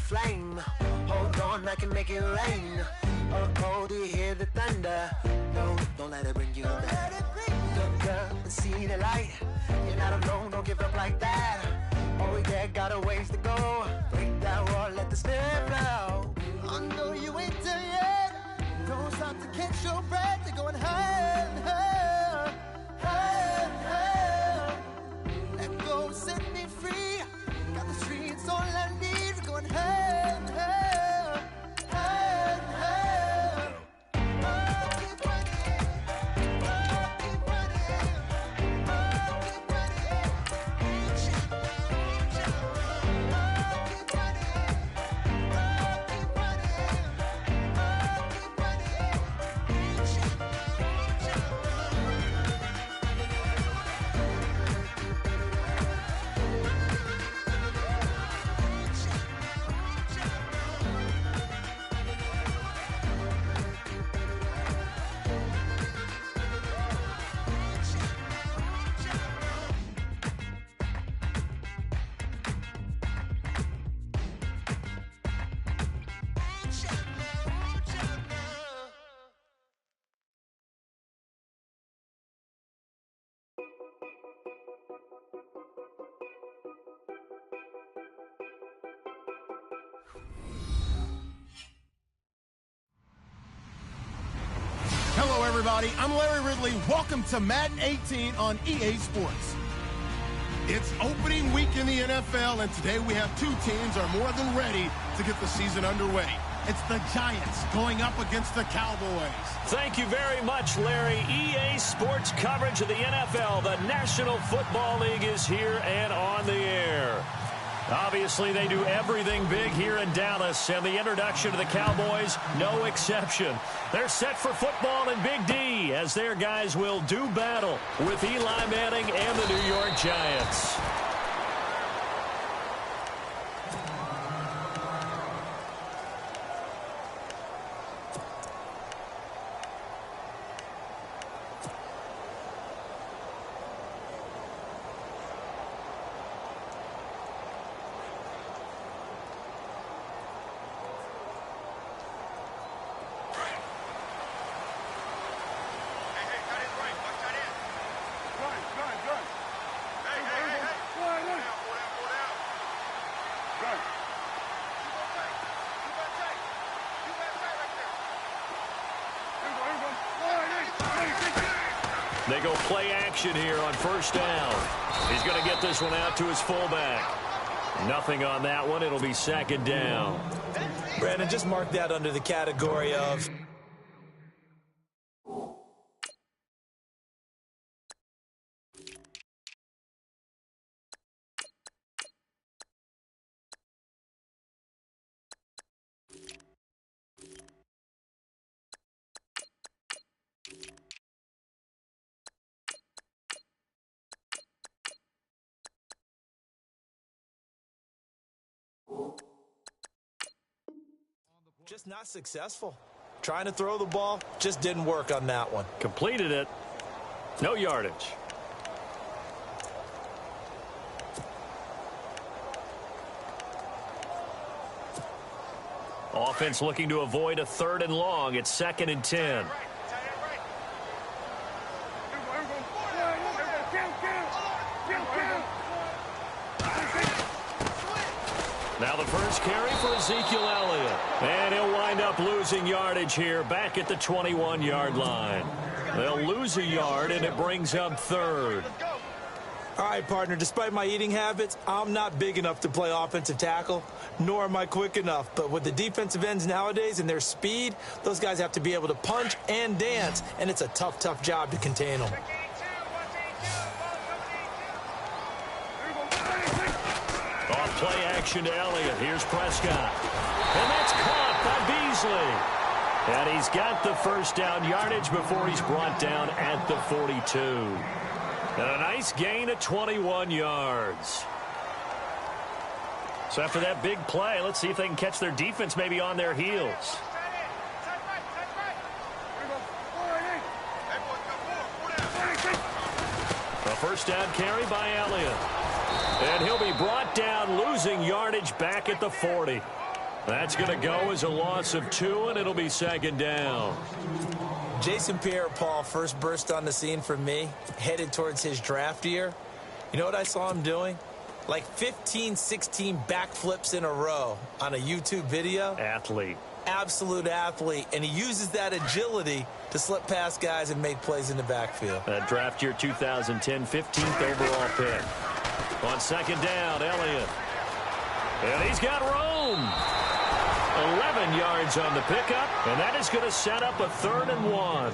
flame. Hold on, I can make it rain. Oh, do you hear the thunder? No, don't let it bring you down. Look up and see the light. You're not alone, don't give up like that. Oh yeah, got a ways to go. Break that wall, let the spirit flow. I know you ain't there yet. Don't stop to catch your breath. You're going higher and higher, higher and higher. Let go, set me free. Got the streets, all I need. We're going higher and higher, higher and higher. Oh, keep running. Oh, keep running. Oh, keep running. Reach out, reach out. Oh, keep running. Oh, keep running. Oh, keep running. Reach out, reach out. Hello, everybody. I'm Larry Ridley. Welcome to Madden 18 on EA Sports. It's opening week in the NFL, and today we have two teams are more than ready to get the season underway. It's the Giants going up against the Cowboys. Thank you very much, Larry. EA Sports coverage of the NFL. The National Football League is here and on the air. Obviously, they do everything big here in Dallas, and the introduction to the Cowboys, no exception. They're set for football in Big D, as their guys will do battle with Eli Manning and the New York Giants. They go play action here on first down. He's going to get this one out to his fullback. Nothing on that one. It'll be second down. Brandon, just mark that under the category of... just not successful. Trying to throw the ball, just didn't work on that one. Completed it. No yardage. Offense looking to avoid a 3rd and long. It's 2nd and 10. Now the first carry for Ezekiel Elliott. And he'll wind up losing yardage here back at the 21-yard line. They'll lose a yard, and it brings up 3rd. All right, partner, despite my eating habits, I'm not big enough to play offensive tackle, nor am I quick enough. But with the defensive ends nowadays and their speed, those guys have to be able to punch and dance, and it's a tough, tough job to contain them. Off play action to Elliott. Here's Prescott. And that's caught by Beasley. And he's got the first down yardage before he's brought down at the 42. And a nice gain of 21 yards. So after that big play, let's see if they can catch their defense maybe on their heels. A first down carry by Elliott. And he'll be brought down, losing yardage back at the 40. That's going to go as a loss of 2, and it'll be second down. Jason Pierre-Paul first burst on the scene for me, headed towards his draft year. You know what I saw him doing? Like 15, 16 backflips in a row on a YouTube video. Athlete. Absolute athlete, and he uses that agility to slip past guys and make plays in the backfield. That draft year 2010, 15th overall pick. On second down, Elliott. And he's got room. 11 yards on the pickup, and that is going to set up a 3rd and 1.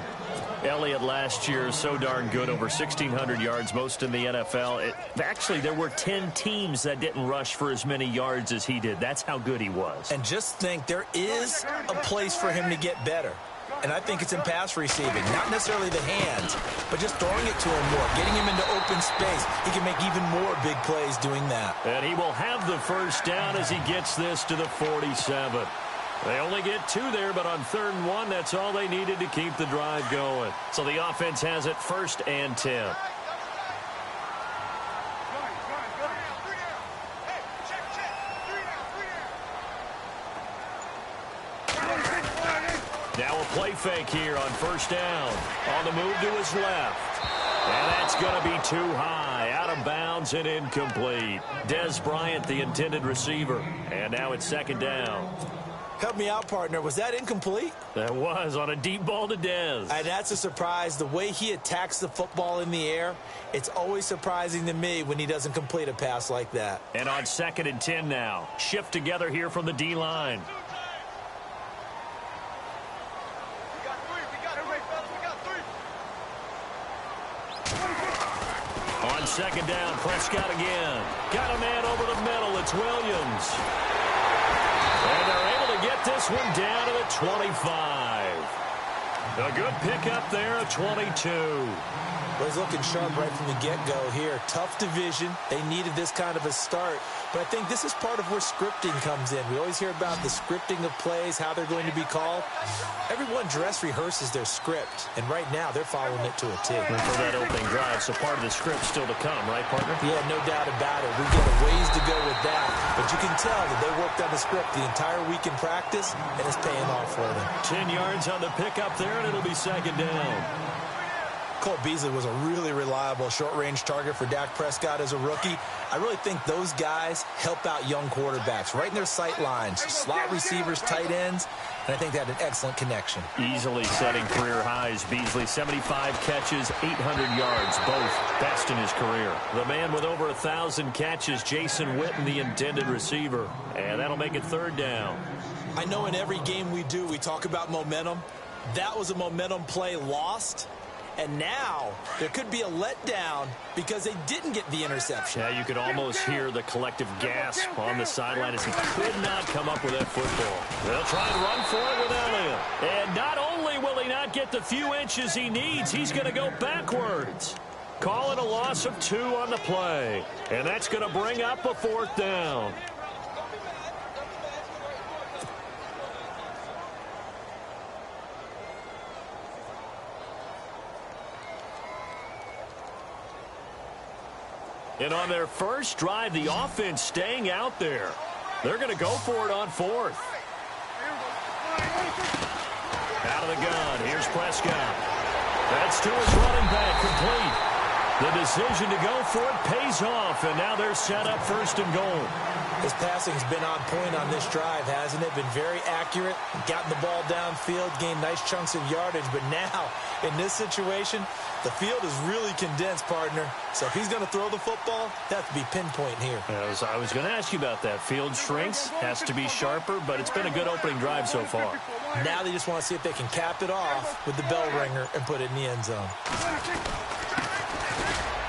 Elliott last year is so darn good, over 1,600 yards, most in the NFL. Actually, there were 10 teams that didn't rush for as many yards as he did. That's how good he was. And just think, there is a place for him to get better. And I think it's in pass receiving. Not necessarily the hands, but just throwing it to him more, getting him into open space. He can make even more big plays doing that. And he will have the first down as he gets this to the 47. They only get 2 there, but on 3rd and 1, that's all they needed to keep the drive going. So the offense has it 1st and 10. Now a play fake here on 1st down. On the move to his left. And that's going to be too high. Out of bounds and incomplete. Des Bryant, the intended receiver. And now it's 2nd down. Help me out, partner. Was that incomplete? That was on a deep ball to Dez. And that's a surprise. The way he attacks the football in the air, it's always surprising to me when he doesn't complete a pass like that. And on 2nd and 10 now. Shift together here from the D-line. On 2nd down, Prescott again. Got a man over the middle. It's Williams. And they're able to get this one down to the 25. A good pickup there, a 22. Well, he's looking sharp right from the get-go here. Tough division. They needed this kind of a start. But I think this is part of where scripting comes in. We always hear about the scripting of plays, how they're going to be called. Everyone dress rehearses their script, and right now they're following it to a T. And for that opening drive, so part of the script still to come, right, partner? Yeah, no doubt about it. We've got a ways to go with that. But you can tell that they worked on the script the entire week in practice, and it's paying off for them. 10 yards on the pickup there, and it'll be 2nd down. Cole Beasley was a really reliable short-range target for Dak Prescott as a rookie. I really think those guys help out young quarterbacks right in their sight lines, slot receivers, tight ends, and I think they had an excellent connection. Easily setting career highs. Beasley, 75 catches, 800 yards, both best in his career. The man with over 1,000 catches, Jason Witten, the intended receiver, and that'll make it 3rd down. I know in every game we do, we talk about momentum. That was a momentum play lost. And now there could be a letdown because they didn't get the interception. Yeah, you could almost hear the collective gasp on the sideline as he could not come up with that football. They'll try and run for it with Elliott. And not only will he not get the few inches he needs, he's going to go backwards. Call it a loss of 2 on the play. And that's going to bring up a 4th down. And on their first drive, the offense staying out there. They're going to go for it on 4th. Out of the gun. Here's Prescott. That's to his running back, complete. The decision to go for it pays off, and now they're set up 1st and goal. His passing's been on point on this drive, hasn't it? Been very accurate, gotten the ball downfield, gained nice chunks of yardage. But now, in this situation, the field is really condensed, partner. So if he's going to throw the football, that has to be pinpoint here. I was going to ask you about that. Field shrinks, has to be sharper, but it's been a good opening drive so far. Now they just want to see if they can cap it off with the bell ringer and put it in the end zone.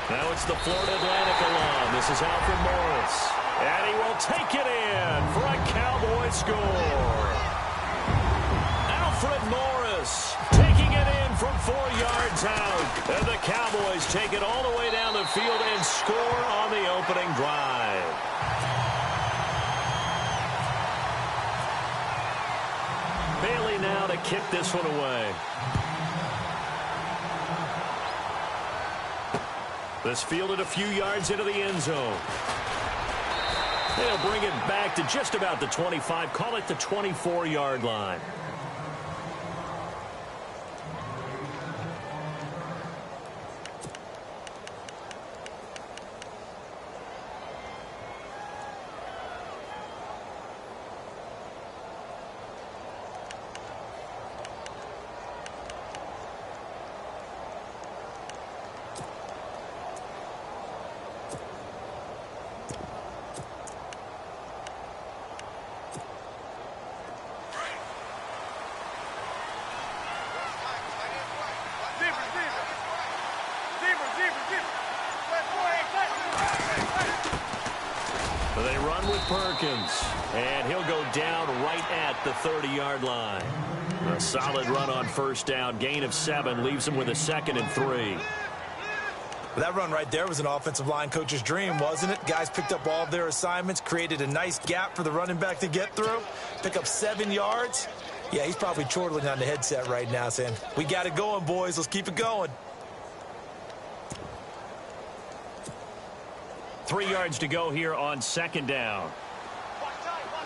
Now it's the Florida Atlantic alum. This is Alfred Morris. And he will take it in for a Cowboy score. Alfred Morris taking it in from 4 yards out. And the Cowboys take it all the way down the field and score on the opening drive. Bailey now to kick this one away. This fielded a few yards into the end zone. They'll bring it back to just about the 25. Call it the 24-yard line. They run with Perkins, and he'll go down right at the 30-yard line. A solid run on first down. Gain of 7 leaves him with a 2nd and 3. That run right there was an offensive line coach's dream, wasn't it? Guys picked up all of their assignments, created a nice gap for the running back to get through, pick up 7 yards. Yeah, he's probably chortling on the headset right now saying, we got it going, boys. Let's keep it going. 3 yards to go here on 2nd down.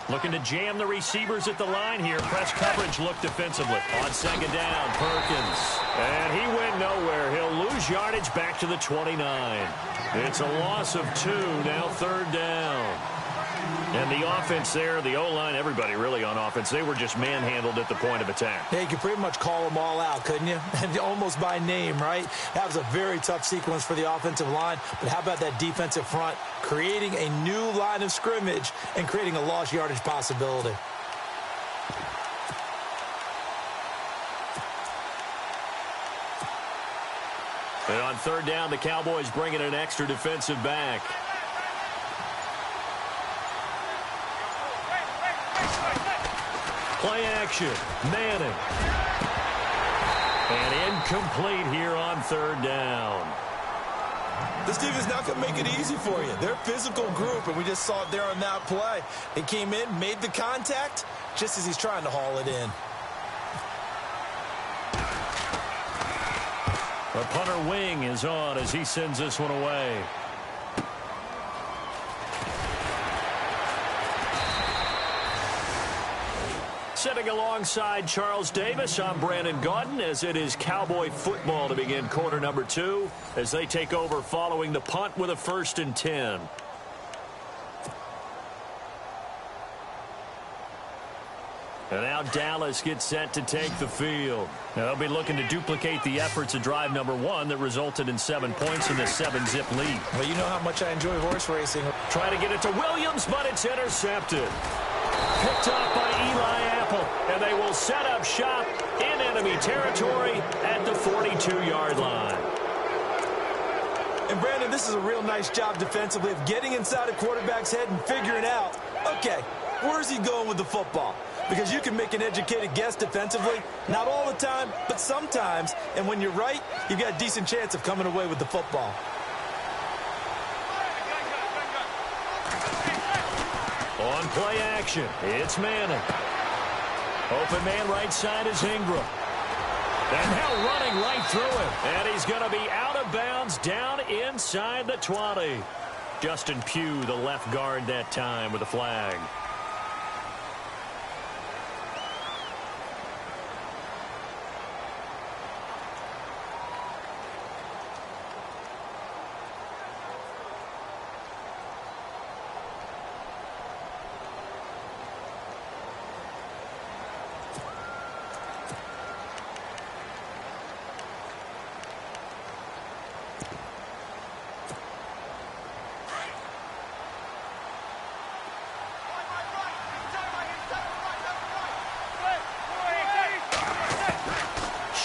Looking to jam the receivers at the line here. Press coverage look defensively. On 2nd down, Perkins. And he went nowhere. He'll lose yardage back to the 29. It's a loss of 2, now 3rd down. And the offense there, the O-line, everybody really on offense, they were just manhandled at the point of attack. Yeah, you could pretty much call them all out, couldn't you? Almost by name, right? That was a very tough sequence for the offensive line. But how about that defensive front creating a new line of scrimmage and creating a lost yardage possibility? And on 3rd down, the Cowboys bring in an extra defensive back. Play action. Manning. And incomplete here on 3rd down. This team is not going to make it easy for you. They're a physical group, and we just saw it there on that play. They came in, made the contact, just as he's trying to haul it in. The punter wing is on as he sends this one away. Sitting alongside Charles Davis, I'm Brandon Gaudin, as it is Cowboy football to begin quarter number 2 as they take over following the punt with a 1st and 10. And now Dallas gets set to take the field. Now they'll be looking to duplicate the efforts of drive number 1 that resulted in 7 points in this 7-zip lead. Well, you know how much I enjoy horse racing. Try to get it to Williams, but it's intercepted. Picked off by Eli Apple, and they will set up shop in enemy territory at the 42-yard line. And, Brandon, this is a real nice job defensively of getting inside a quarterback's head and figuring out, okay, where's he going with the football? Because you can make an educated guess defensively, not all the time, but sometimes. And when you're right, you've got a decent chance of coming away with the football. On play action, it's Manning. Open man right side is Ingram. And now running right through him. And he's going to be out of bounds down inside the 20. Justin Pugh, the left guard that time with a flag.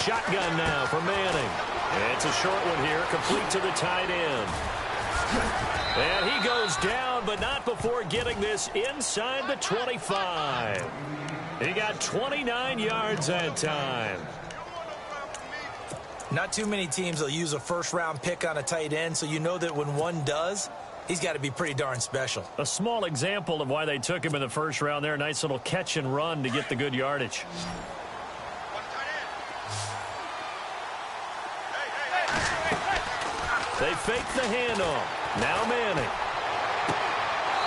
Shotgun now for Manning. It's a short one here, complete to the tight end. And he goes down, but not before getting this inside the 25. He got 29 yards that time. Not too many teams will use a first-round pick on a tight end, so you know that when one does, he's got to be pretty darn special. A small example of why they took him in the first round there. Nice little catch and run to get the good yardage. They fake the handoff. Now Manning.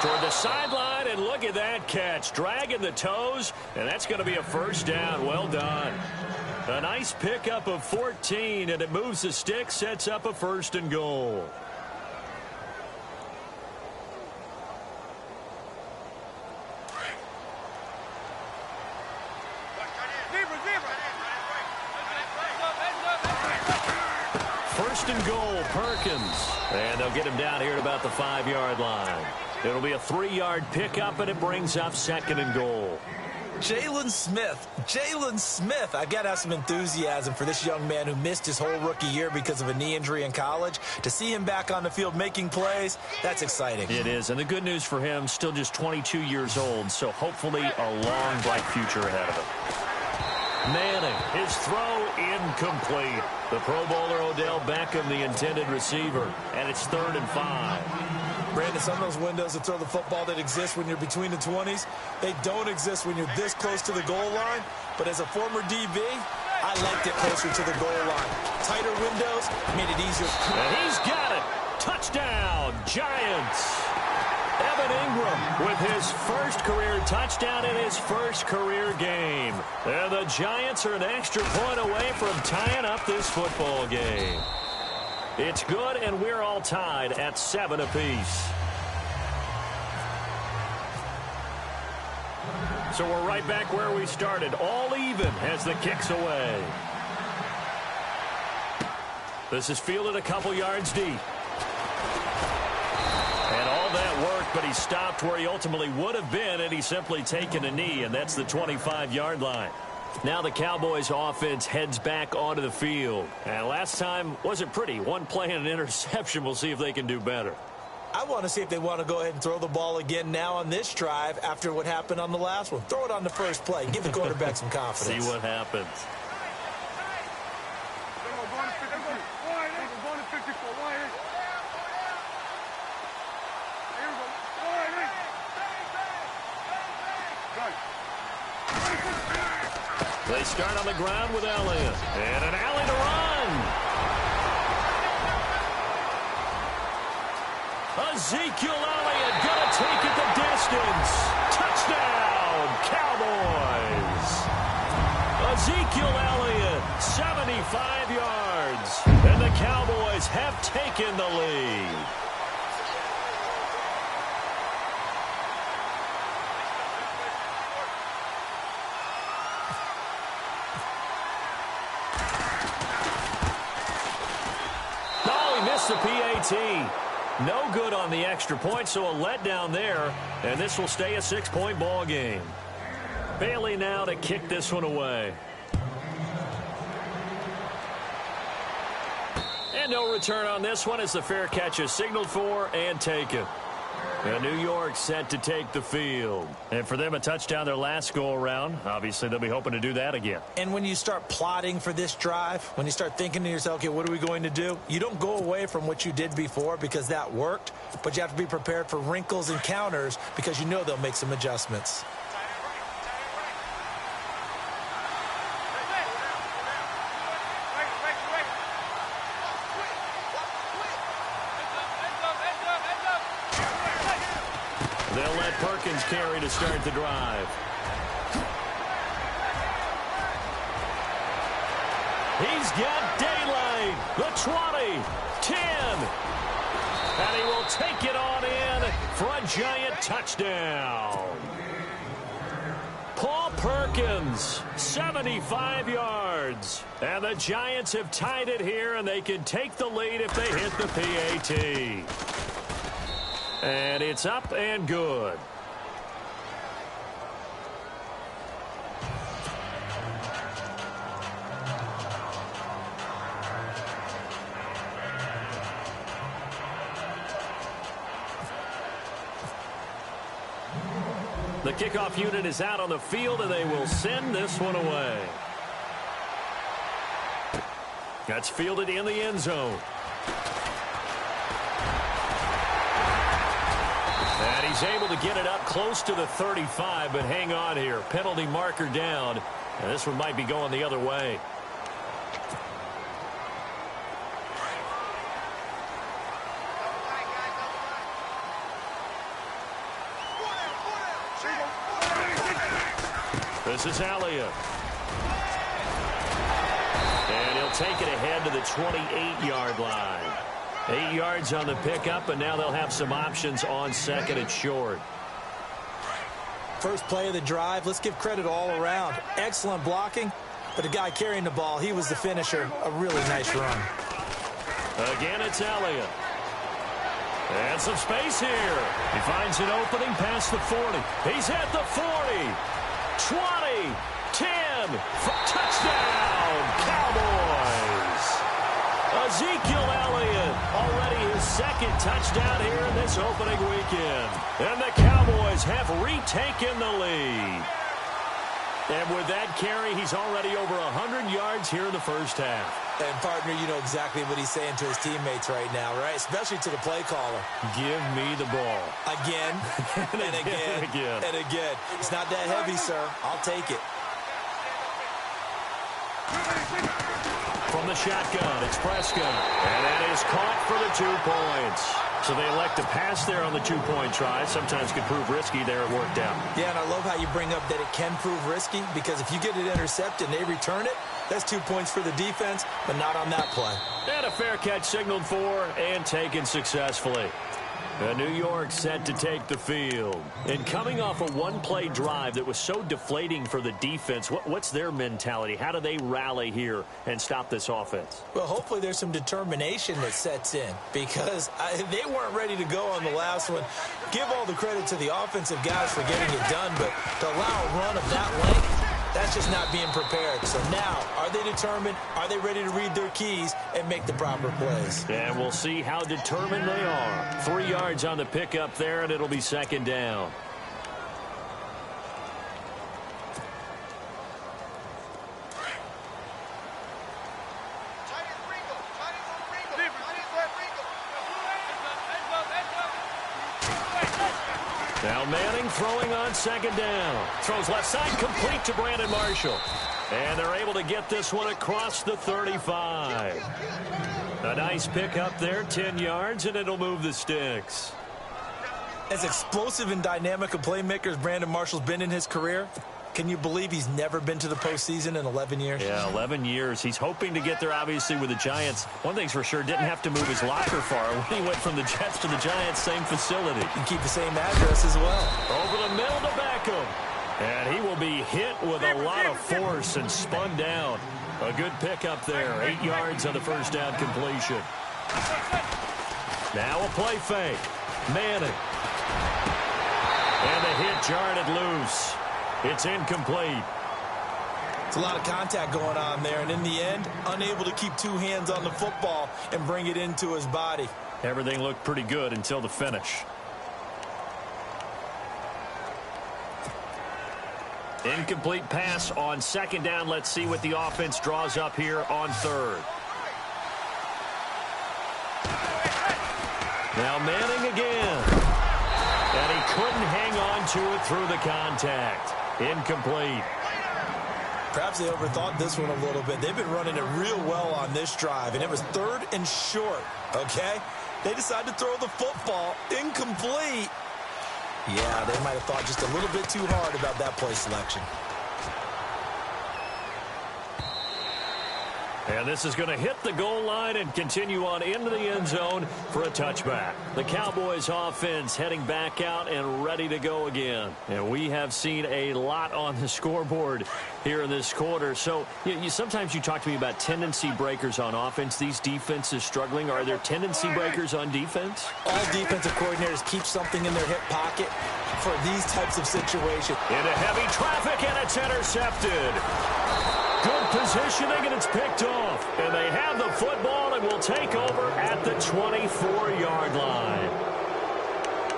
toward the sideline, and look at that catch. Dragging the toes, and that's going to be a first down. Well done. A nice pickup of 14, and it moves the stick, sets up a 1st and goal. First and goal, Perkins. And they'll get him down here at about the 5-yard line. It'll be a 3-yard pickup, and it brings up 2nd and goal. Jalen Smith. I've got to have some enthusiasm for this young man who missed his whole rookie year because of a knee injury in college. To see him back on the field making plays, that's exciting. It is, and the good news for him, still just 22 years old, so hopefully a long, bright future ahead of him. Manning, his throw incomplete. The Pro Bowler Odell Beckham, the intended receiver, and it's 3rd and 5. Brandon, some of those windows to throw the football that exist when you're between the 20s, they don't exist when you're this close to the goal line. But as a former DB, I liked it closer to the goal line. Tighter windows made it easier. And he's got it. Touchdown, Giants. Evan Ingram with his first career touchdown in his first career game. And the Giants are an extra point away from tying up this football game. It's good, and we're all tied at 7 apiece. So we're right back where we started, all even as the kick's away. This is fielded a couple yards deep. And all that work, but he stopped where he ultimately would have been, and he's simply taken a knee, and that's the 25-yard line. Now the Cowboys offense heads back onto the field. And last time wasn't pretty. One play and an interception. We'll see if they can do better. I want to see if they want to go ahead and throw the ball again now on this drive after what happened on the last one. Throw it on the first play. Give the quarterback some confidence. See what happens. They start on the ground with Elliott. And an alley to run. Ezekiel Elliott going to take it the distance. Touchdown, Cowboys. Ezekiel Elliott, 75 yards. And the Cowboys have taken the lead. The PAT. No good on the extra point, so a letdown there, and this will stay a 6-point ball game. Bailey now to kick this one away. And no return on this one as the fair catch is signaled for and taken. And New York set to take the field. And for them, a touchdown their last go-around. Obviously, they'll be hoping to do that again. And when you start plotting for this drive, when you start thinking to yourself, okay, what are we going to do? You don't go away from what you did before because that worked, but you have to be prepared for wrinkles and counters because you know they'll make some adjustments. They'll let Perkins carry to start the drive. He's got daylight. The 20, 10. And he will take it on in for a giant touchdown. Paul Perkins, 75 yards. And the Giants have tied it here, and they can take the lead if they hit the PAT. And it's up and good. The kickoff unit is out on the field, and they will send this one away. That's fielded in the end zone. And he's able to get it up close to the 35, but hang on here. Penalty marker down, and this one might be going the other way. This is Elliott. And he'll take it ahead to the 28-yard line. 8 yards on the pickup, and now they'll have some options on second and short. First play of the drive, let's give credit all around. Excellent blocking, but the guy carrying the ball, he was the finisher. A really nice run. Again, it's Elliott. And some space here. He finds an opening past the 40. He's at the 40. 20. 10. Touchdown, Cowboys. Ezekiel Elliott, already his second touchdown here in this opening weekend. And the Cowboys have retaken the lead. And with that carry, he's already over 100 yards here in the first half. And, partner, you know exactly what he's saying to his teammates right now, right? Especially to the play caller. Give me the ball. Again, and again, and again. It's not that heavy, sir. I'll take it. From the shotgun, it's Prescott. And that is caught for the 2 points. So they elect to pass there on the 2-point try. Sometimes could prove risky there. It worked out. Yeah, and I love how you bring up that it can prove risky, because if you get it intercepted and they return it, that's 2 points for the defense, but not on that play. And a fair catch signaled for and taken successfully. New York set to take the field. And coming off a one-play drive that was so deflating for the defense, what's their mentality? How do they rally here and stop this offense? Well, hopefully there's some determination that sets in, because they weren't ready to go on the last one. Give all the credit to the offensive guys for getting it done, but to allow a run of that length, that's just not being prepared. So now, are they determined? Are they ready to read their keys and make the proper plays? And we'll see how determined they are. 3 yards on the pickup there, and it'll be second down. Now Manning throwing on second down. Throws left side, complete to Brandon Marshall. And they're able to get this one across the 35. A nice pick up there, 10 yards, and it'll move the sticks. As explosive and dynamic a playmaker as Brandon Marshall's been in his career, can you believe he's never been to the postseason in 11 years? Yeah, 11 years. He's hoping to get there, obviously, with the Giants. One thing's for sure, didn't have to move his locker far. When he went from the Jets to the Giants, same facility. You keep the same address as well. Over the middle to Beckham. And he will be hit with a lot of force and spun down. A good pick up there. 8 yards on the first down completion. Now a play fake. Manning. And the hit jarred it loose. It's incomplete. It's a lot of contact going on there, and in the end, unable to keep 2 hands on the football and bring it into his body. Everything looked pretty good until the finish. Incomplete pass on second down. Let's see what the offense draws up here on third. Now Manning again. And he couldn't hang on to it through the contact. Incomplete. Perhaps they overthought this one a little bit. They've been running it real well on this drive, and it was 3rd and short, okay? They decided to throw the football. Incomplete. Yeah, they might have thought just a little bit too hard about that play selection. And this is going to hit the goal line and continue on into the end zone for a touchback. The Cowboys offense heading back out and ready to go again. And we have seen a lot on the scoreboard here in this quarter. So sometimes you talk to me about tendency breakers on offense. These defenses struggling. Are there tendency breakers on defense? All defensive coordinators keep something in their hip pocket for these types of situations. Into heavy traffic, and it's intercepted. Good positioning, and it's picked off. And they have the football and will take over at the 24-yard line.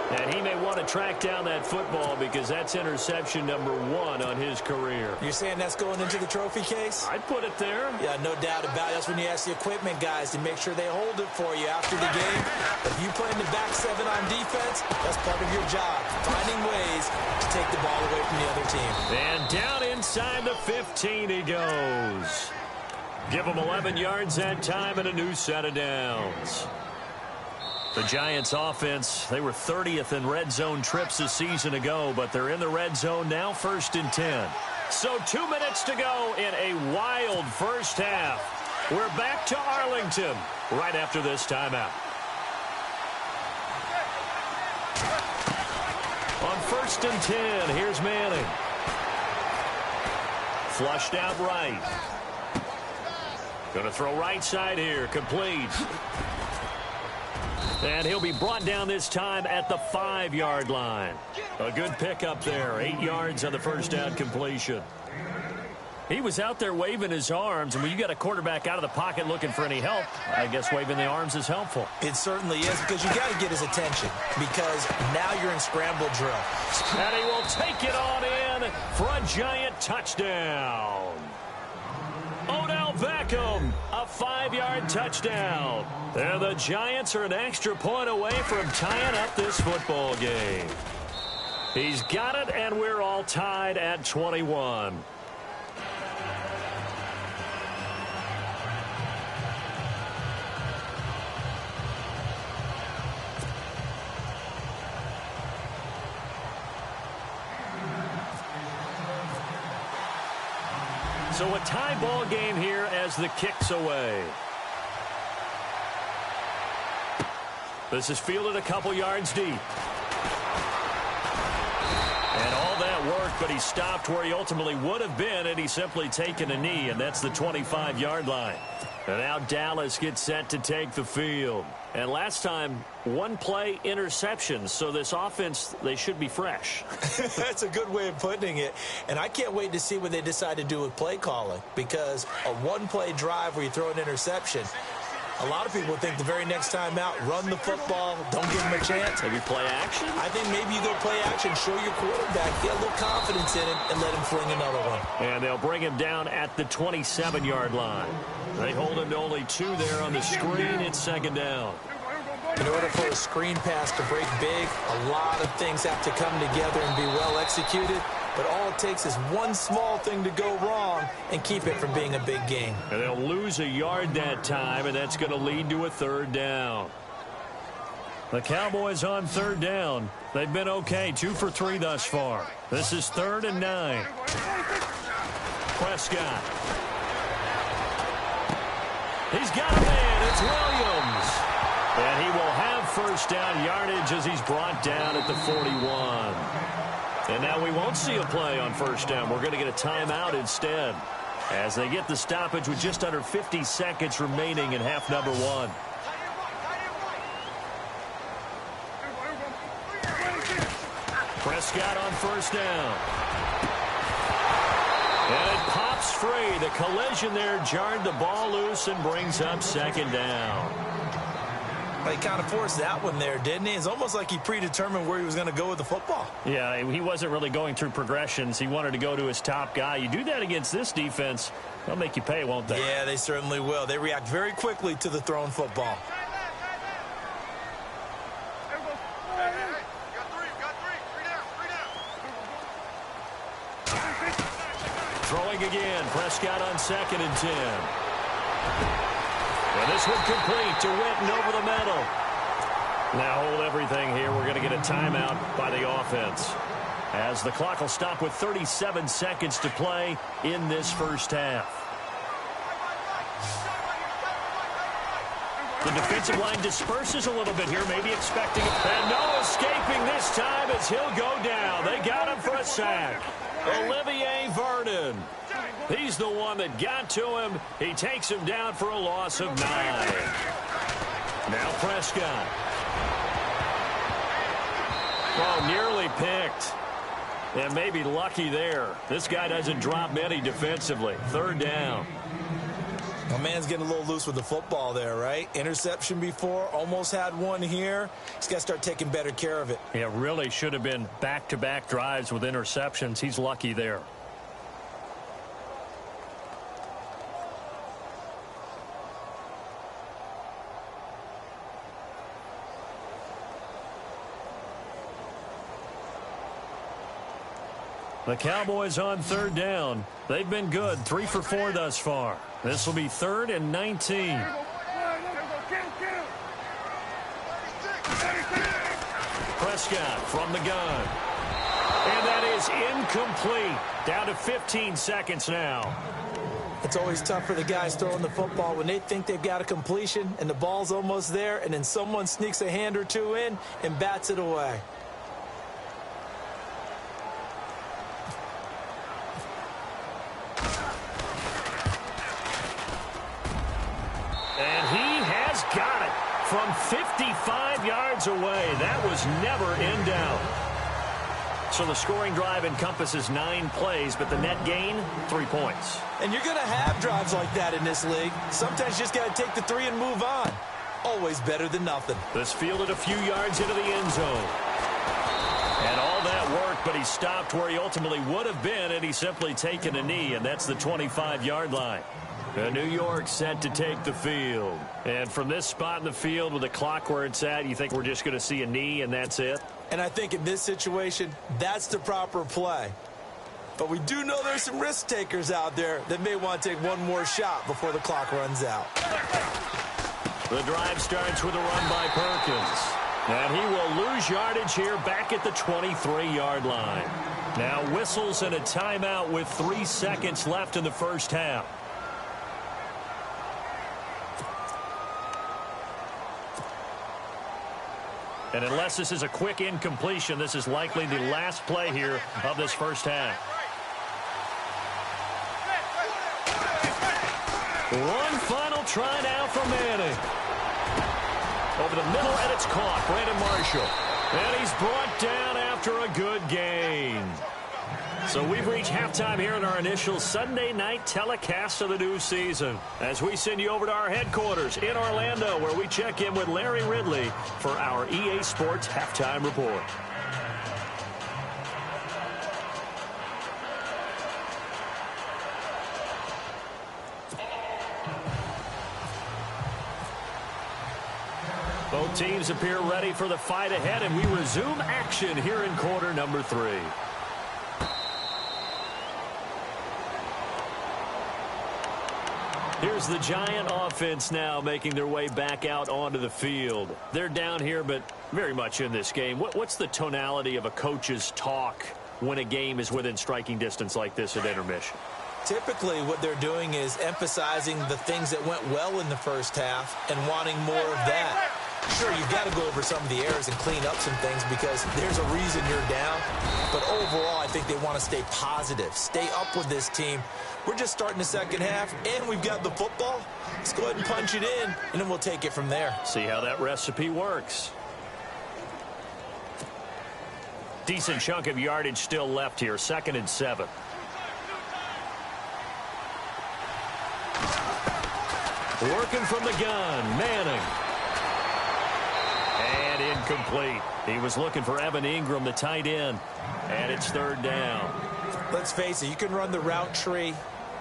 And he may want to track down that football because that's interception number 1 on his career. You're saying that's going into the trophy case? I'd put it there. Yeah, no doubt about it. That's when you ask the equipment guys to make sure they hold it for you after the game. But if you play in the back 7 on defense, that's part of your job, finding ways to take the ball away from the other team. And down inside the 15 he goes. Give him 11 yards that time and a new set of downs. The Giants offense, they were 30th in red zone trips a season ago, but they're in the red zone now, 1st and 10. So 2 minutes to go in a wild first half. We're back to Arlington right after this timeout. On 1st and 10, here's Manning. Flushed out right. Going to throw right side here. Complete. And he'll be brought down this time at the 5-yard line. A good pickup there. 8 yards on the first down completion. He was out there waving his arms, and when you got a quarterback out of the pocket looking for any help, I guess waving the arms is helpful. It certainly is, because you got to get his attention, because now you're in scramble drill. And he will take it on in for a giant touchdown. Odell Beckham, a 5-yard touchdown. And the Giants are an extra point away from tying up this football game. He's got it, and we're all tied at 21. So a tie ball game here as the kick's away. This is fielded a couple yards deep. And all that work, but he stopped where he ultimately would have been had he simply taken a knee, and that's the 25-yard line. And now Dallas gets set to take the field. And last time, 1 play interception, so this offense, they should be fresh. That's a good way of putting it. And I can't wait to see what they decide to do with play calling, because a 1-play drive where you throw an interception, a lot of people think the very next time out, run the football, don't give them a chance. Maybe play action? I think maybe you go play action, show your quarterback, get a little confidence in him, and let him fling another one. And they'll bring him down at the 27-yard line. They hold him to only 2 there on the screen. It's 2nd down. In order for a screen pass to break big, a lot of things have to come together and be well executed. But all it takes is one small thing to go wrong and keep it from being a big game. And they'll lose a yard that time, and that's going to lead to a 3rd down. The Cowboys on 3rd down. They've been okay, 2 for 3 thus far. This is 3rd and 9. Prescott. He's got a man. It's Williams. And he will have first down yardage as he's brought down at the 41. And now we won't see a play on first down. We're going to get a timeout instead as they get the stoppage with just under 50 seconds remaining in half number 1. Prescott on first down. And it pops free. The collision there jarred the ball loose and brings up 2nd down. He kind of forced that one there, didn't he? It's almost like he predetermined where he was going to go with the football. Yeah, he wasn't really going through progressions. He wanted to go to his top guy. You do that against this defense, they'll make you pay, won't they? Yeah, they certainly will. They react very quickly to the thrown football. Throwing again. Prescott on 2nd and 10. And this one complete to Witten over the middle. Now hold everything here. We're going to get a timeout by the offense, as the clock will stop with 37 seconds to play in this first half. The defensive line disperses a little bit here, maybe expecting it. And no escaping this time as he'll go down. They got him for a sack. Olivier Vernon. He's the one that got to him. He takes him down for a loss of 9. Now Prescott. Oh, nearly picked. And maybe lucky there. This guy doesn't drop many defensively. 3rd down. My man's getting a little loose with the football there, right? Interception before, almost had one here. He's got to start taking better care of it. Yeah, really should have been back-to-back drives with interceptions. He's lucky there. The Cowboys on 3rd down. They've been good, 3 for 4 thus far. This will be 3rd and 19. Prescott from the gun. And that is incomplete. Down to 15 seconds now. It's always tough for the guys throwing the football when they think they've got a completion and the ball's almost there, and then someone sneaks a hand or two in and bats it away. And he has got it from 55 yards away. That was never in doubt. So the scoring drive encompasses 9 plays, but the net gain, 3 points. And you're going to have drives like that in this league. Sometimes you just got to take the 3 and move on. Always better than nothing. This fielded a few yards into the end zone. And all that work, but he stopped where he ultimately would have been had he simply taken a knee, and that's the 25-yard line. New York set to take the field. And from this spot in the field with the clock where it's at, you think we're just going to see a knee and that's it? And I think in this situation, that's the proper play. But we do know there's some risk takers out there that may want to take one more shot before the clock runs out. The drive starts with a run by Perkins. And he will lose yardage here back at the 23-yard line. Now whistles and a timeout with 3 seconds left in the first half. And unless this is a quick incompletion, this is likely the last play here of this first half. One final try now for Manning. Over the middle, and it's caught. Brandon Marshall. And he's brought down after a good gain. So we've reached halftime here in our initial Sunday night telecast of the new season, as we send you over to our headquarters in Orlando, where we check in with Larry Ridley for our EA Sports Halftime Report. Both teams appear ready for the fight ahead, and we resume action here in quarter number 3. Here's the Giant offense now making their way back out onto the field. They're down here, but very much in this game. What's the tonality of a coach's talk when a game is within striking distance like this at intermission? Typically, what they're doing is emphasizing the things that went well in the first half and wanting more of that. Sure, you've got to go over some of the errors and clean up some things because there's a reason you're down. But overall, I think they want to stay positive, stay up with this team. We're just starting the second half, and we've got the football. Let's go ahead and punch it in, and then we'll take it from there. See how that recipe works. Decent chunk of yardage still left here, 2nd and 7. Working from the gun, Manning. And incomplete. He was looking for Evan Ingram, the tight end. And it's 3rd down. Let's face it, you can run the route tree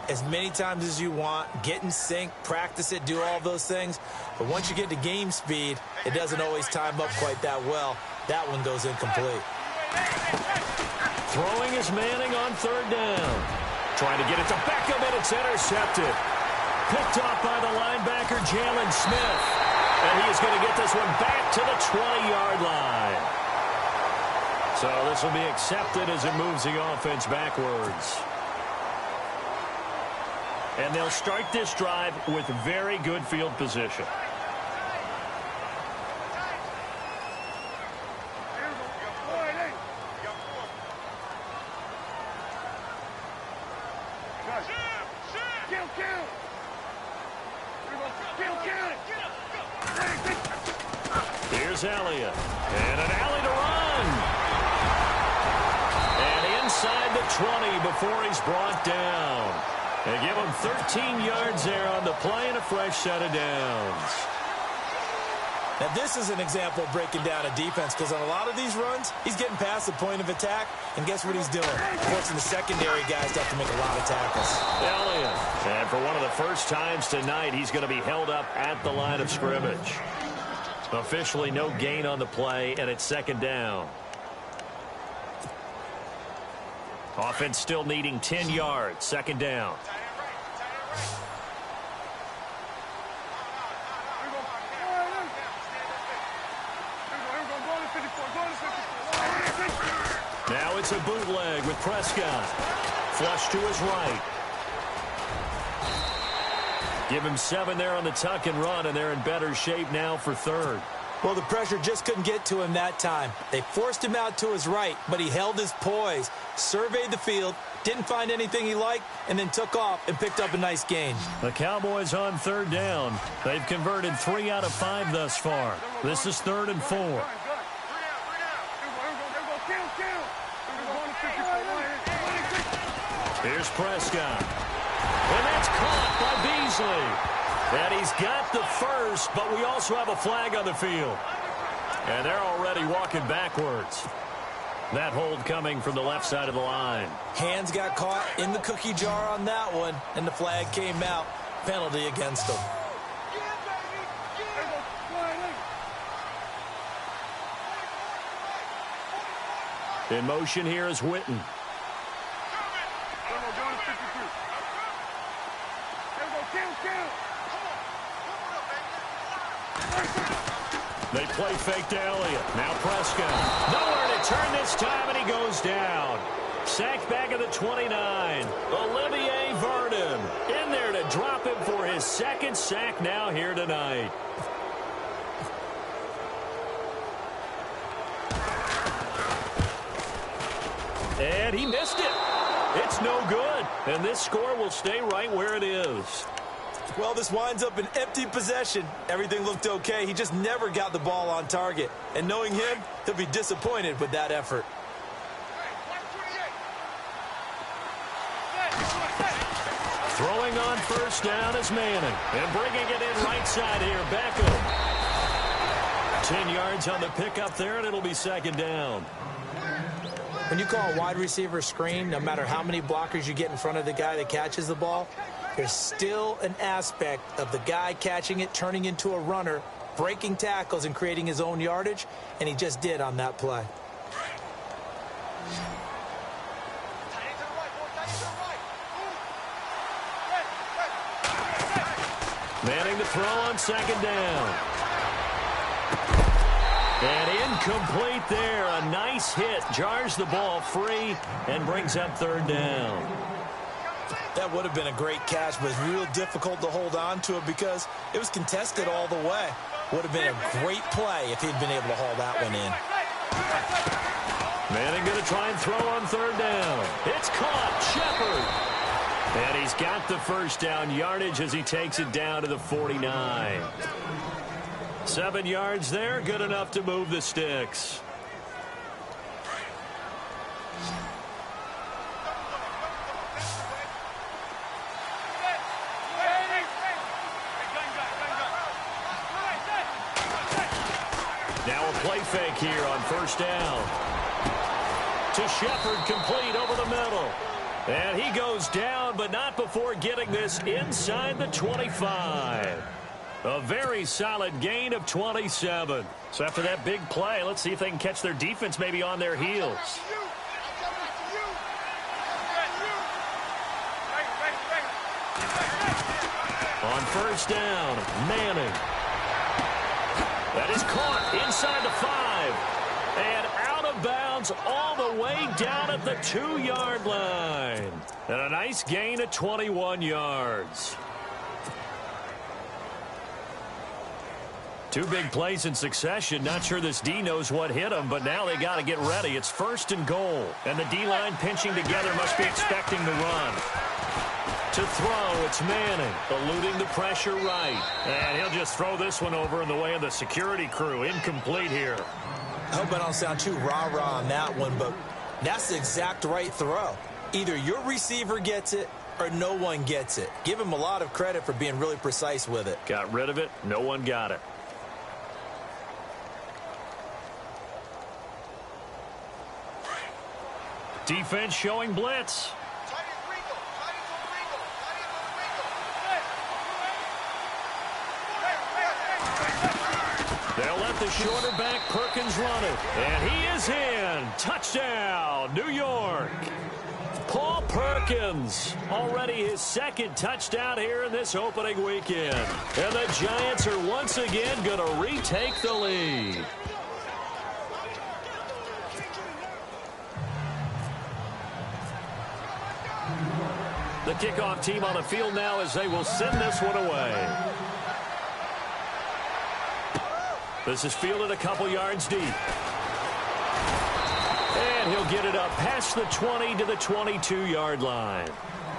as many times as you want, get in sync, practice it, do all those things. But once you get to game speed, it doesn't always time up quite that well. That one goes incomplete. Throwing is Manning on 3rd down. Trying to get it to Beckham, and it's intercepted. Picked off by the linebacker, Jalen Smith. And he is going to get this one back to the 20-yard line. So this will be accepted as it moves the offense backwards. And they'll start this drive with very good field position. Here's Elliott. And an alley to run. And inside the 20 before he's brought down. They give him 13 yards there on the play and a fresh set of downs. Now, this is an example of breaking down a defense because on a lot of these runs, he's getting past the point of attack, and guess what he's doing? Forcing the secondary guys to have to make a lot of tackles. Elliott. And for one of the first times tonight, he's going to be held up at the line of scrimmage. Officially no gain on the play, and it's 2nd down. Offense still needing 10 yards. 2nd down. Now it's a bootleg with Prescott. Flush to his right. Give him 7 there on the tuck and run, and they're in better shape now for third. Well, the pressure just couldn't get to him that time. They forced him out to his right, but he held his poise, surveyed the field, didn't find anything he liked, and then took off and picked up a nice gain. The Cowboys on third down. They've converted 3 out of 5 thus far. This is 3rd and 4. Here's Prescott. And that's caught by Beasley. And he's got the first, but we also have a flag on the field. And they're already walking backwards. That hold coming from the left side of the line. Hands got caught in the cookie jar on that one, and the flag came out. Penalty against them. In motion here is Witten. They play fake to Elliott. Now Prescott. Nowhere to turn this time, and he goes down. Sacked back at the 29. Olivier Vernon in there to drop him for his 2nd sack now here tonight. And he missed it. It's no good. And this score will stay right where it is. Well, this winds up an empty possession. Everything looked okay. He just never got the ball on target. And knowing him, he'll be disappointed with that effort. Throwing on first down is Manning. And bringing it in right side here. Beckham. 10 yards on the pickup there, and it'll be 2nd down. When you call a wide receiver screen, no matter how many blockers you get in front of the guy that catches the ball, there's still an aspect of the guy catching it, turning into a runner, breaking tackles and creating his own yardage, and he just did on that play. Manning to throw on 2nd down. And incomplete there. A nice hit. Jars the ball free and brings up 3rd down. That would have been a great catch, but it's real difficult to hold on to it because it was contested all the way. Would have been a great play if he'd been able to haul that one in. Manning going to try and throw on 3rd down. It's caught. Shepard. And he's got the first down yardage as he takes it down to the 49. 7 yards there. Good enough to move the sticks. Now a play fake here on first down. To Shepard, complete over the middle. And he goes down, but not before getting this inside the 25. A very solid gain of 27. So after that big play, let's see if they can catch their defense maybe on their heels. On first down, Manning. That is caught inside the 5. And out of bounds all the way down at the 2-yard line. And a nice gain of 21 yards. 2 big plays in succession. Not sure this D knows what hit him, but now they got to get ready. It's 1st and goal. And the D-line pinching together must be expecting the run. To throw, it's Manning, eluding the pressure right. And he'll just throw this one over in the way of the security crew. Incomplete here. I hope I don't sound too rah-rah on that one, but that's the exact right throw. Either your receiver gets it or no one gets it. Give him a lot of credit for being really precise with it. Got rid of it. No one got it. Defense showing blitz. They'll let the shorter back Perkins run it. And he is in. Touchdown, New York. Paul Perkins, already his 2nd touchdown here in this opening weekend. And the Giants are once again going to retake the lead. The kickoff team on the field now as they will send this one away. This is fielded a couple yards deep. And he'll get it up past the 20 to the 22-yard line.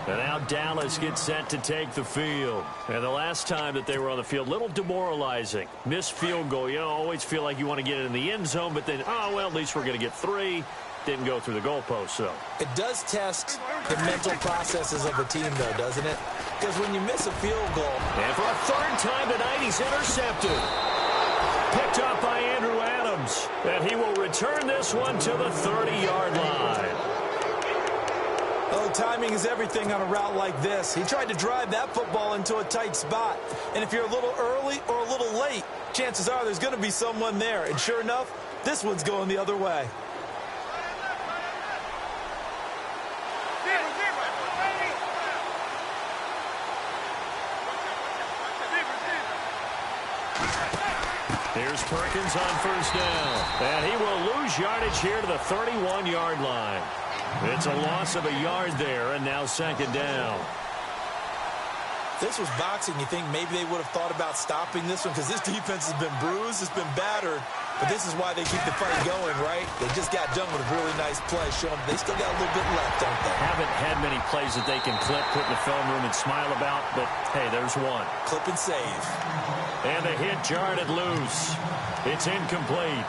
And now Dallas gets set to take the field. And the last time that they were on the field, little demoralizing. Missed field goal. You know, always feel like you want to get it in the end zone, but then, oh, well, at least we're going to get 3. Didn't go through the goalpost, so. It does test the mental processes of a team, though, doesn't it? Because when you miss a field goal. And for a third time tonight, he's intercepted. Picked up by Andrew Adams. And he will return this one to the 30-yard line. Oh, timing is everything on a route like this. He tried to drive that football into a tight spot. And if you're a little early or a little late, chances are there's going to be someone there. And sure enough, this one's going the other way. Here's Perkins on first down. And he will lose yardage here to the 31-yard line. It's a loss of a yard there, and now second down. If this was boxing, you think maybe they would have thought about stopping this one because this defense has been bruised, it's been battered, but this is why they keep the fight going, right? They just got done with a really nice play, showing they still got a little bit left, don't they? Haven't had many plays that they can clip, put in the film room, and smile about, but hey, there's one. Clip and save. And the hit jarred it loose. It's incomplete.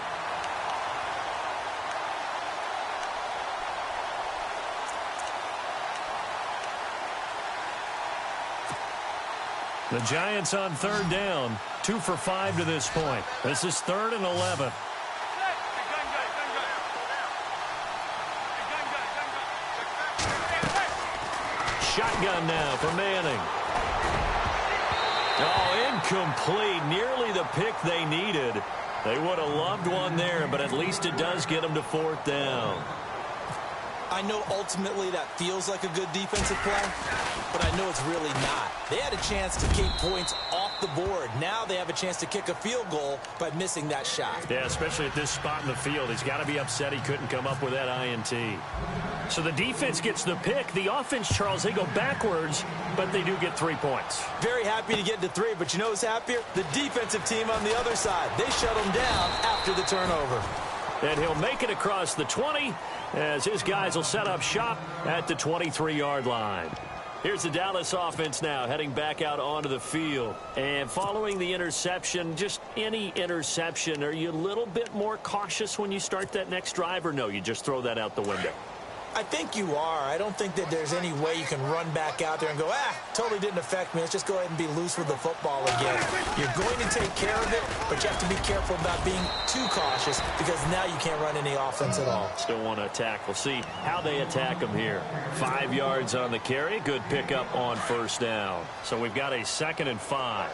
The Giants on third down, 2 for 5 to this point. This is 3rd and 11. Shotgun now for Manning. Oh, incomplete. Nearly the pick they needed. They would have loved one there, but at least it does get them to 4th down. I know ultimately that feels like a good defensive play, but I know it's really not. They had a chance to keep points off the board. Now they have a chance to kick a field goal by missing that shot. Yeah, especially at this spot in the field. He's got to be upset he couldn't come up with that INT. So the defense gets the pick. The offense, Charles, they go backwards, but they do get 3 points. Very happy to get to 3, but you know who's happier? The defensive team on the other side. They shut them down after the turnover. And he'll make it across the 20 as his guys will set up shop at the 23-yard line. Here's the Dallas offense now heading back out onto the field. And following the interception, just any interception, are you a little bit more cautious when you start that next drive, or no, you just throw that out the window? I think you are. I don't think that there's any way you can run back out there and go, totally didn't affect me. Let's just go ahead and be loose with the football again. You're going to take care of it, but you have to be careful about being too cautious because now you can't run any offense at all. Still want to attack. We'll see how they attack them here. 5 yards on the carry. Good pickup on first down. So we've got a 2nd and 5.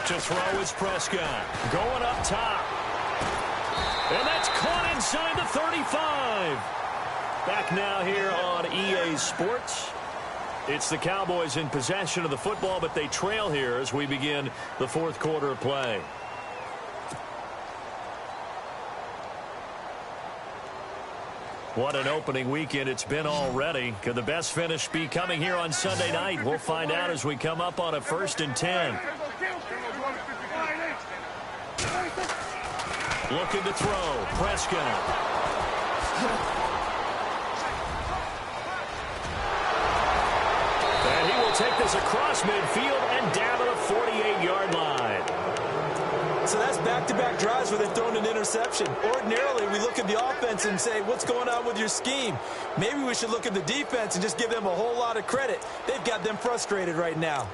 To throw is Prescott. Going up top. And that's caught inside the 35. Back now here on EA Sports. It's the Cowboys in possession of the football, but they trail here as we begin the 4th quarter of play. What an opening weekend it's been already. Could the best finish be coming here on Sunday night? We'll find out as we come up on a 1st and 10. Looking to throw. Prescott. And he will take this across midfield and down to the 48-yard line. So that's back-to-back drives where they've thrown an interception. Ordinarily, we look at the offense and say, what's going on with your scheme? Maybe we should look at the defense and just give them a whole lot of credit. They've got them frustrated right now.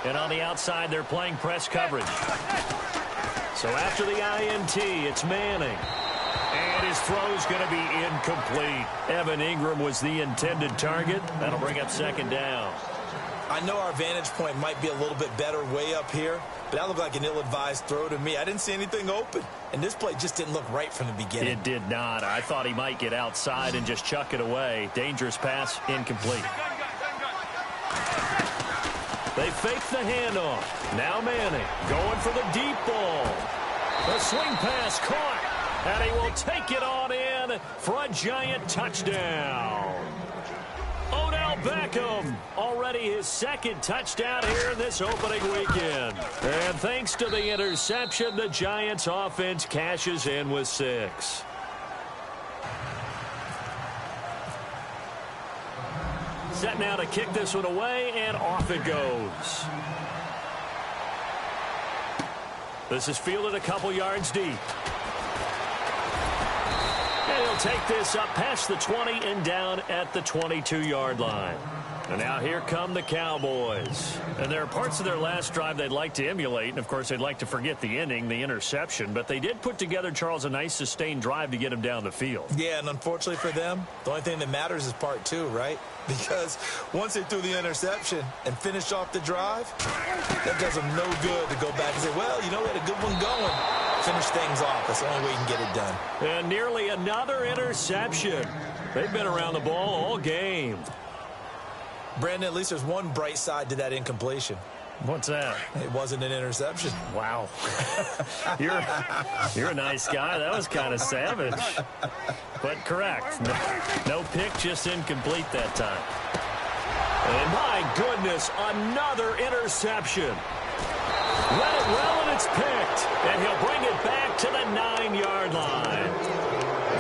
And on the outside, they're playing press coverage. So after the INT, it's Manning. And his throw's going to be incomplete. Evan Ingram was the intended target. That'll bring up 2nd down. I know our vantage point might be a little bit better way up here, but that looked like an ill-advised throw to me. I didn't see anything open, and this play just didn't look right from the beginning. It did not. I thought he might get outside and just chuck it away. Dangerous pass, incomplete. They fake the handoff. Now Manning going for the deep ball. The swing pass caught. And he will take it on in for a Giant touchdown. Odell Beckham, already his second touchdown here in this opening weekend. And thanks to the interception, the Giants offense cashes in with 6. Set now to kick this one away, and off it goes. This is fielded a couple yards deep. And he'll take this up past the 20 and down at the 22-yard line. And now here come the Cowboys. And there are parts of their last drive they'd like to emulate. And, of course, they'd like to forget the ending, the interception. But they did put together, Charles, a nice sustained drive to get him down the field. Yeah, and unfortunately for them, the only thing that matters is part 2, right? Because once they threw the interception and finished off the drive, that does them no good to go back and say, well, you know, we had a good one going. Finish things off. That's the only way you can get it done. And nearly another interception. They've been around the ball all game. Brandon, at least there's one bright side to that incompletion. What's that? It wasn't an interception. Wow. You're a nice guy. That was kind of savage. But correct. No pick, just incomplete that time. And my goodness, another interception. Read it well, and it's picked. And he'll bring it back to the 9-yard line.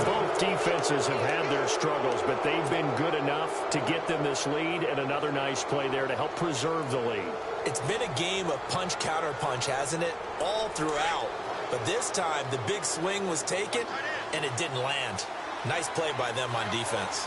Both defenses have had their struggles, but they've been good enough to get them this lead, and another nice play there to help preserve the lead. It's been a game of punch-counter-punch, hasn't it? All throughout. But this time, the big swing was taken, and it didn't land. Nice play by them on defense.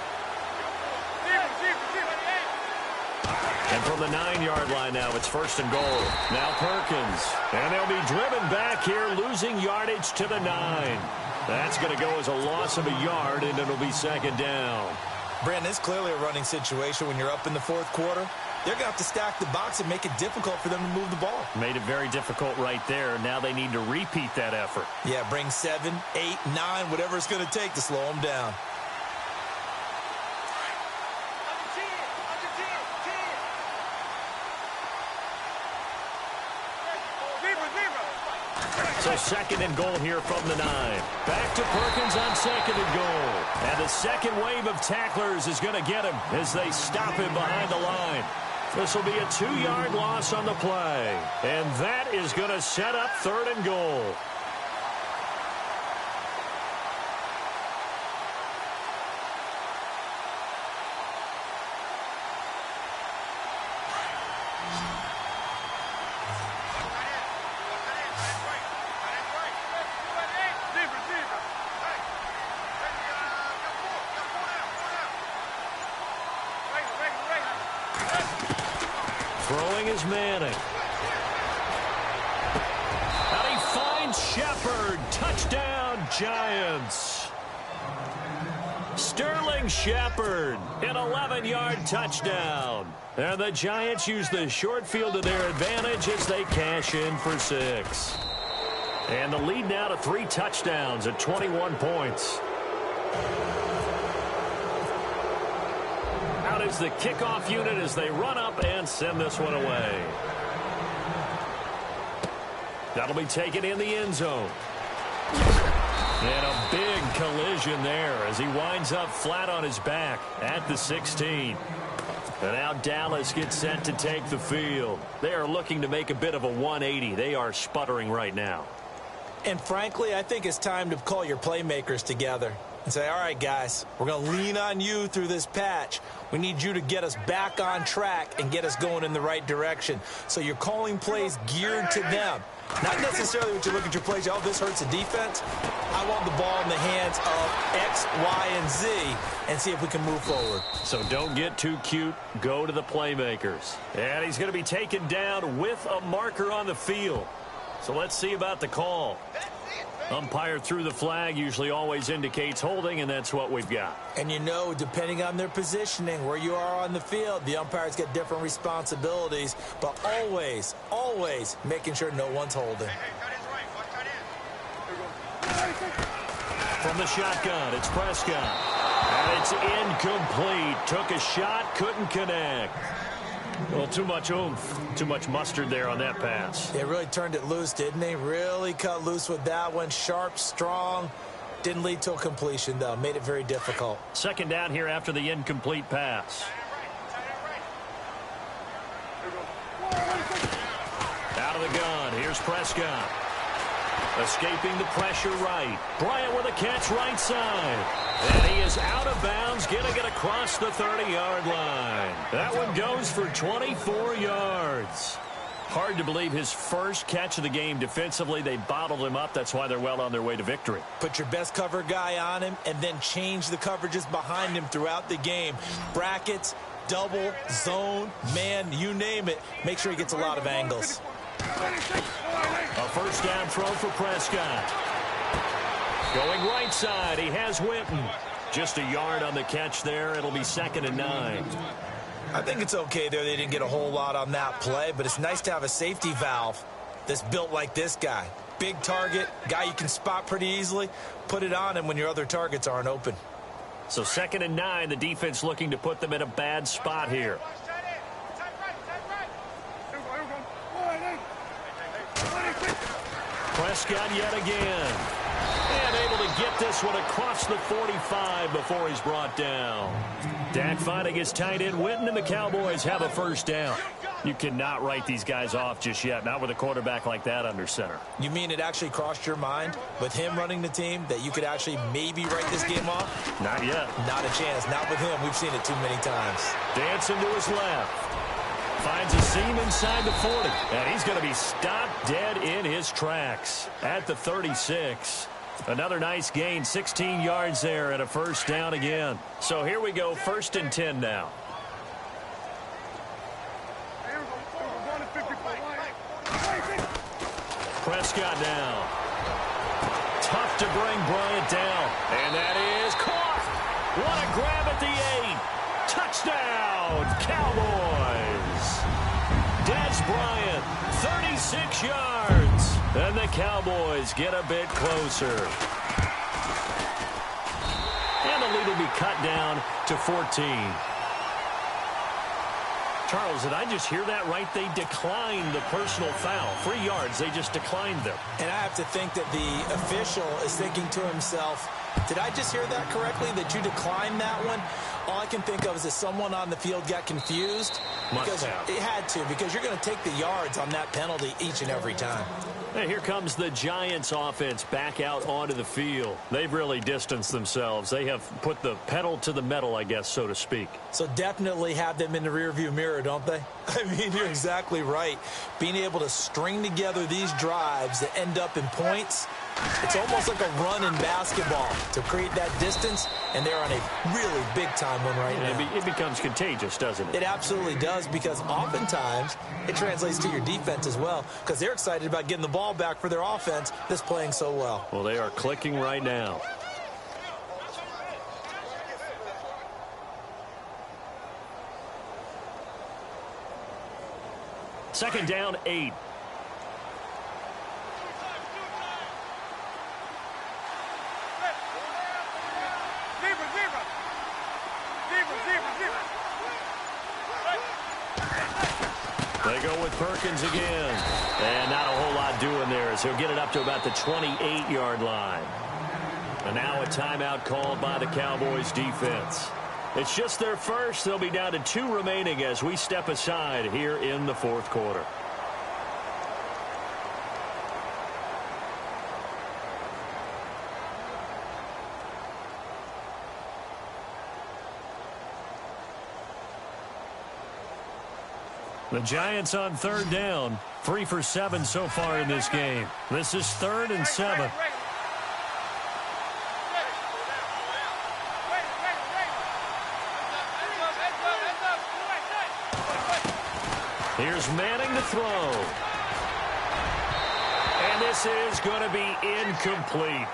And from the 9-yard line now, it's 1st and goal. Now Perkins. And they'll be driven back here, losing yardage to the 9. That's going to go as a loss of a yard, and it'll be 2nd down. Brandon, it's clearly a running situation when you're up in the 4th quarter. They're going to have to stack the box and make it difficult for them to move the ball. Made it very difficult right there. Now they need to repeat that effort. Yeah, bring 7, 8, 9, whatever it's going to take to slow them down. So 2nd and goal here from the 9. Back to Perkins on 2nd and goal. And the second wave of tacklers is going to get him as they stop him behind the line. This will be a 2-yard loss on the play. And that is going to set up 3rd and goal. Throwing is Manning. And he finds Shepard. Touchdown, Giants. Sterling Shepard, an 11-yard touchdown. And the Giants use the short field to their advantage as they cash in for 6. And the lead now to 3 touchdowns at 21 points. Out is the kickoff unit as they run up and send this one away. That'll be taken in the end zone. And a big collision there as he winds up flat on his back at the 16. And now Dallas gets set to take the field. They are looking to make a bit of a 180. They are sputtering right now. And frankly, I think it's time to call your playmakers together and say, all right, guys, we're going to lean on you through this patch. We need you to get us back on track and get us going in the right direction. So you're calling plays geared to them. Not necessarily when you look at your plays, oh, this hurts the defense. I want the ball in the hands of X, Y, and Z and see if we can move forward. So don't get too cute. Go to the playmakers. And he's going to be taken down with a marker on the field. So let's see about the call. Umpire threw the flag, usually always indicates holding, and that's what we've got. And you know, depending on their positioning, where you are on the field, the umpires get different responsibilities, but always, always making sure no one's holding. From the shotgun, it's Prescott. And it's incomplete. Took a shot, couldn't connect. Well, too much oomph, too much mustard there on that pass. They really turned it loose, didn't they? Really cut loose with that one. Sharp, strong. Didn't lead to a completion, though. Made it very difficult. Second down here after the incomplete pass. Out of the gun. Here's Prescott. Escaping the pressure right. Bryant with a catch right side. And he is out of bounds, getting it across the 30-yard line. That one goes for 24 yards. Hard to believe his first catch of the game defensively. They bottled him up. That's why they're well on their way to victory. Put your best cover guy on him and then change the coverages behind him throughout the game. Brackets, double, zone, man, you name it. Make sure he gets a lot of angles. A first down throw for Prescott. Going right side, he has Witten. Just a yard on the catch there. It'll be 2nd and 9. I think it's okay there. They didn't get a whole lot on that play, but it's nice to have a safety valve that's built like this guy. Big target, guy you can spot pretty easily. Put it on him when your other targets aren't open. So 2nd and 9, the defense looking to put them in a bad spot here. Prescott yet again. And able to get this one across the 45 before he's brought down. Dak finding his tight end Witten, and the Cowboys have a first down. You cannot write these guys off just yet, not with a quarterback like that under center. You mean it actually crossed your mind with him running the team that you could actually maybe write this game off? Not yet. Not a chance. Not with him. We've seen it too many times. Dancing to his left. Finds a seam inside the 40. And he's going to be stopped dead in his tracks at the 36. Another nice gain, 16 yards there and a first down again. So here we go, 1st and 10 now. Prescott down. Tough to bring Bryant down. And that is caught. What a grab at the 8. Touchdown, Cowboys. Dez Bryant, 36 yards. And the Cowboys get a bit closer. And the lead will be cut down to 14. Charles, did I just hear that right? They declined the personal foul. 3 yards, they just declined them. And I have to think that the official is thinking to himself, did I just hear that correctly, that you declined that one? All I can think of is that someone on the field got confused. Because it had to, because you're going to take the yards on that penalty each and every time. And here comes the Giants offense back out onto the field. They've really distanced themselves. They have put the pedal to the metal, I guess, so to speak. So definitely have them in the rearview mirror, don't they? I mean, you're exactly right. Being able to string together these drives that end up in points, it's almost like a run in basketball to create that distance, and they're on a really big-time one right now. It becomes contagious, doesn't it? It absolutely does, because oftentimes it translates to your defense as well, because they're excited about getting the ball back for their offense that's playing so well. Well, they are clicking right now. Second down, 8. They go with Perkins again. And not a whole lot doing there as he'll get it up to about the 28-yard line. And now a timeout called by the Cowboys defense. It's just their first. They'll be down to 2 remaining as we step aside here in the 4th quarter. The Giants on 3rd down. 3 for 7 so far in this game. This is 3rd and 7. Here's Manning to throw. And this is going to be incomplete.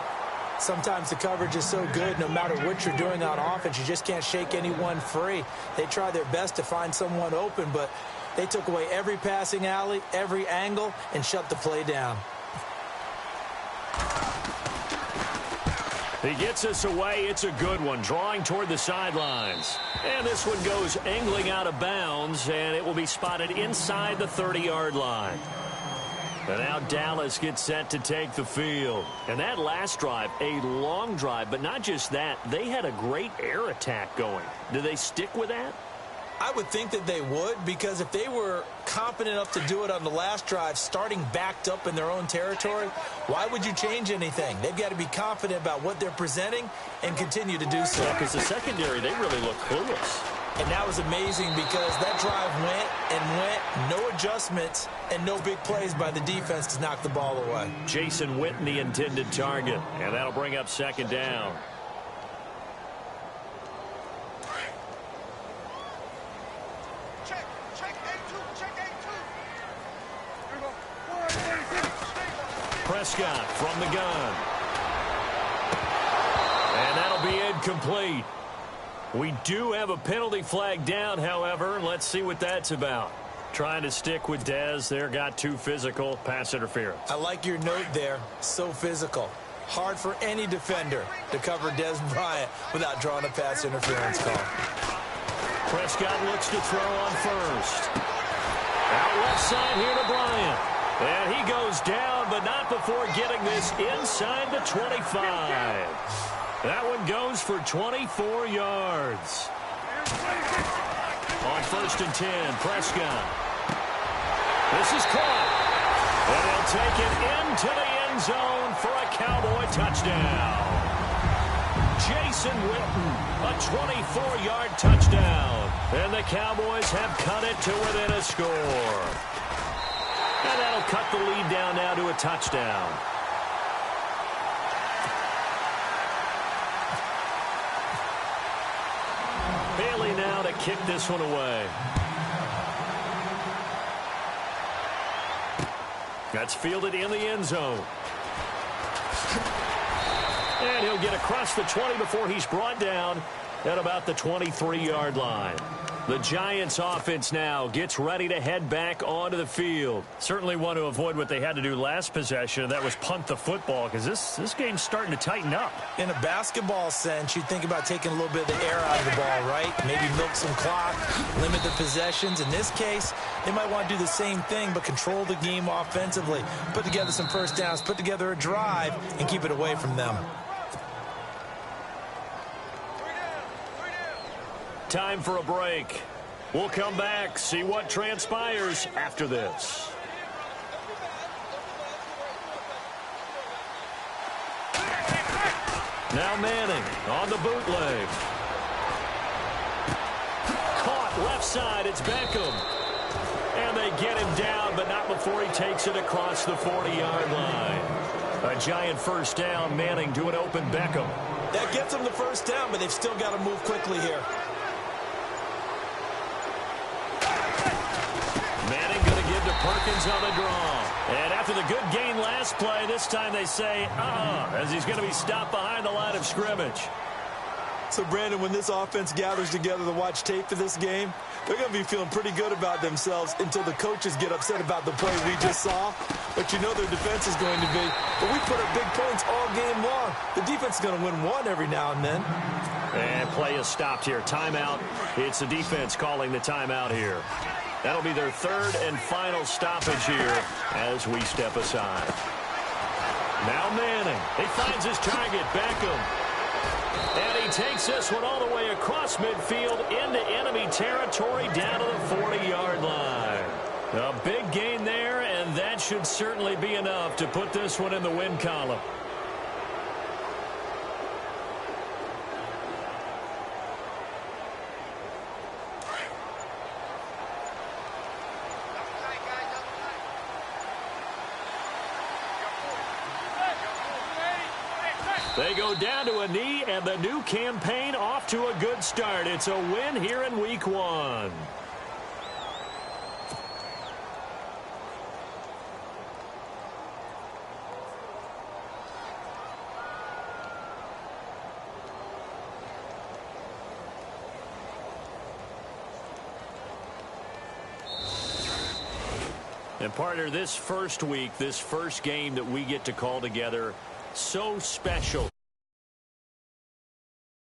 Sometimes the coverage is so good, no matter what you're doing on offense, you just can't shake anyone free. They try their best to find someone open, but they took away every passing alley, every angle, and shut the play down. He gets us away. It's a good one, drawing toward the sidelines. And this one goes angling out of bounds, and it will be spotted inside the 30-yard line. And now Dallas gets set to take the field. And that last drive, a long drive, but not just that. They had a great air attack going. Do they stick with that? I would think that they would, because if they were confident enough to do it on the last drive, starting backed up in their own territory, why would you change anything? They've got to be confident about what they're presenting and continue to do so. Yeah, because the secondary, they really look clueless. And that was amazing because that drive went and went, no adjustments and no big plays by the defense to knock the ball away. Jason Witten, the intended target, and that'll bring up second down. Prescott from the gun. And that'll be incomplete. We do have a penalty flag down, however. Let's see what that's about. Trying to stick with Dez there, got too physical, pass interference. I like your note there, so physical. Hard for any defender to cover Dez Bryant without drawing a pass interference call. Prescott looks to throw on first. Out left side here to Bryant. And he goes down, but not before getting this inside the 25. That one goes for 24 yards. On 1st and 10, Prescott. This is caught. And they'll take it into the end zone for a Cowboy touchdown. Jason Witten, a 24-yard touchdown. And the Cowboys have cut it to within a score. And that'll cut the lead down now to a touchdown. Bailey now to kick this one away. That's fielded in the end zone. And he'll get across the 20 before he's brought down at about the 23-yard line. The Giants offense now gets ready to head back onto the field. Certainly want to avoid what they had to do last possession, that was punt the football, because this game's starting to tighten up. In a basketball sense, you think about taking a little bit of the air out of the ball, right? Maybe milk some clock, limit the possessions. In this case, they might want to do the same thing, but control the game offensively. Put together some first downs, put together a drive, and keep it away from them. Time for a break. We'll come back, see what transpires after this. Now Manning on the bootleg. Caught left side, it's Beckham. And they get him down, but not before he takes it across the 40-yard line. A giant first down, Manning to an open Beckham. That gets them the first down, but they've still got to move quickly here. Manning going to give to Perkins on the draw. And after the good gain last play, this time they say, as he's going to be stopped behind the line of scrimmage. So, Brandon, when this offense gathers together to watch tape for this game, they're going to be feeling pretty good about themselves until the coaches get upset about the play we just saw. But you know their defense is going to be. But we put up big points all game long. The defense is going to win one every now and then. And play is stopped here. Timeout. It's the defense calling the timeout here. That'll be their third and final stoppage here as we step aside. Now Manning. He finds his target, Beckham. And he takes this one all the way across midfield into enemy territory down to the 40-yard line. A big gain there, and that should certainly be enough to put this one in the win column. They go down to a knee, and the new campaign off to a good start. It's a win here in Week 1. And partner, this first week, this first game that we get to call together, so special.